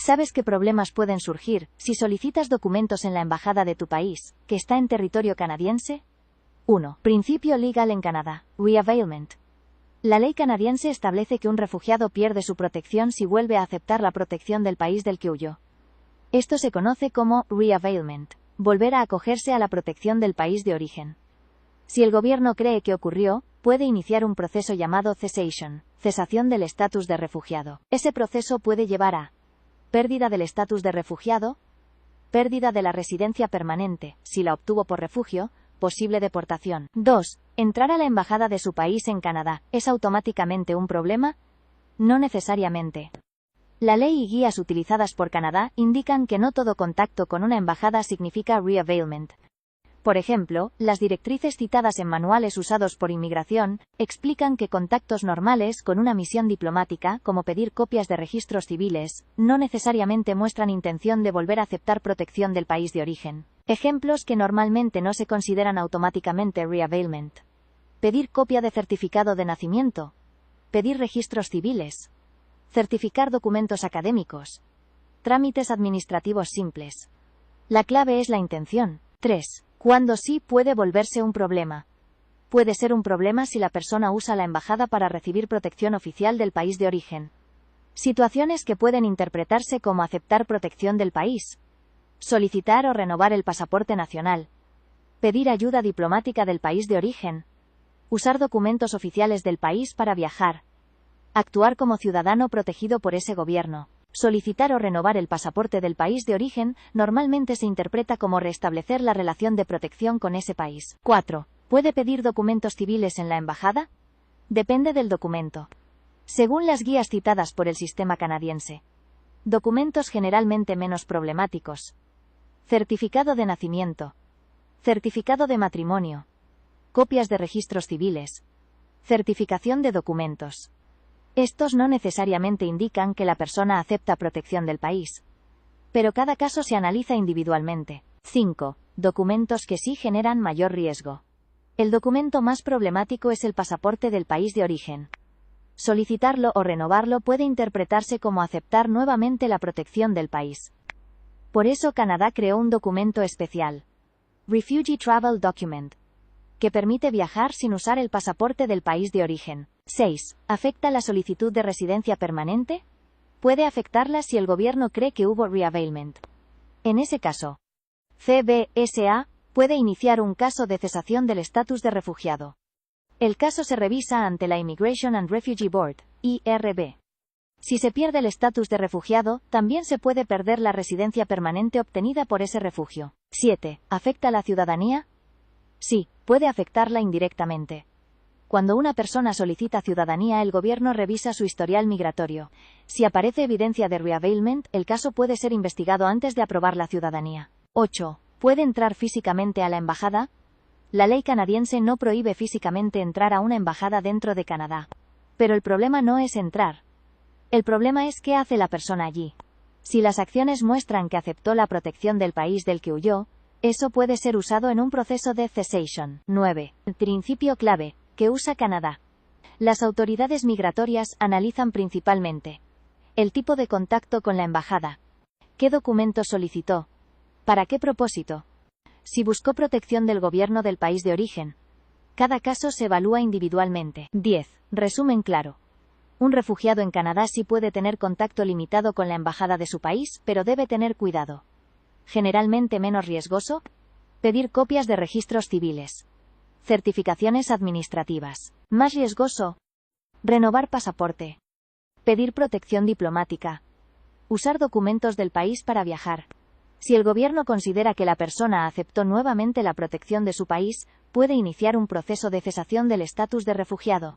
¿Sabes qué problemas pueden surgir si solicitas documentos en la embajada de tu país, que está en territorio canadiense? 1. Principio legal en Canadá. Reavailment. La ley canadiense establece que un refugiado pierde su protección si vuelve a aceptar la protección del país del que huyó. Esto se conoce como reavailment, volver a acogerse a la protección del país de origen. Si el gobierno cree que ocurrió, puede iniciar un proceso llamado cessation, cesación del estatus de refugiado. Ese proceso puede llevar a pérdida del estatus de refugiado, pérdida de la residencia permanente, si la obtuvo por refugio, posible deportación. 2. ¿Entrar a la embajada de su país en Canadá es automáticamente un problema? No necesariamente. La ley y guías utilizadas por Canadá indican que no todo contacto con una embajada significa reavailment. Por ejemplo, las directrices citadas en manuales usados por inmigración explican que contactos normales con una misión diplomática, como pedir copias de registros civiles, no necesariamente muestran intención de volver a aceptar protección del país de origen. Ejemplos que normalmente no se consideran automáticamente reavailment: pedir copia de certificado de nacimiento, pedir registros civiles, certificar documentos académicos, trámites administrativos simples. La clave es la intención. 3. ¿Cuándo sí puede volverse un problema? Puede ser un problema si la persona usa la embajada para recibir protección oficial del país de origen. Situaciones que pueden interpretarse como aceptar protección del país: solicitar o renovar el pasaporte nacional, pedir ayuda diplomática del país de origen, usar documentos oficiales del país para viajar, actuar como ciudadano protegido por ese gobierno. Solicitar o renovar el pasaporte del país de origen normalmente se interpreta como restablecer la relación de protección con ese país. 4. ¿Puede pedir documentos civiles en la embajada? Depende del documento. Según las guías citadas por el sistema canadiense, documentos generalmente menos problemáticos: certificado de nacimiento, certificado de matrimonio, copias de registros civiles, certificación de documentos. Estos no necesariamente indican que la persona acepta protección del país, pero cada caso se analiza individualmente. 5. Documentos que sí generan mayor riesgo. El documento más problemático es el pasaporte del país de origen. Solicitarlo o renovarlo puede interpretarse como aceptar nuevamente la protección del país. Por eso Canadá creó un documento especial, Refugee Travel Document, que permite viajar sin usar el pasaporte del país de origen. 6. ¿Afecta la solicitud de residencia permanente? Puede afectarla si el gobierno cree que hubo reavailment. En ese caso, CBSA puede iniciar un caso de cesación del estatus de refugiado. El caso se revisa ante la Immigration and Refugee Board, IRB. Si se pierde el estatus de refugiado, también se puede perder la residencia permanente obtenida por ese refugio. 7. ¿Afecta la ciudadanía? Sí, puede afectarla indirectamente. Cuando una persona solicita ciudadanía, el gobierno revisa su historial migratorio. Si aparece evidencia de reavailment, el caso puede ser investigado antes de aprobar la ciudadanía. 8. ¿Puede entrar físicamente a la embajada? La ley canadiense no prohíbe físicamente entrar a una embajada dentro de Canadá. Pero el problema no es entrar. El problema es qué hace la persona allí. Si las acciones muestran que aceptó la protección del país del que huyó, eso puede ser usado en un proceso de cessation. 9. Principio clave que usa Canadá. Las autoridades migratorias analizan principalmente el tipo de contacto con la embajada, qué documentos solicitó, para qué propósito, si buscó protección del gobierno del país de origen. Cada caso se evalúa individualmente. 10. Resumen claro. Un refugiado en Canadá sí puede tener contacto limitado con la embajada de su país, pero debe tener cuidado. Generalmente menos riesgoso: pedir copias de registros civiles, certificaciones administrativas. Más riesgoso: renovar pasaporte, pedir protección diplomática, usar documentos del país para viajar. Si el gobierno considera que la persona aceptó nuevamente la protección de su país, puede iniciar un proceso de cesación del estatus de refugiado.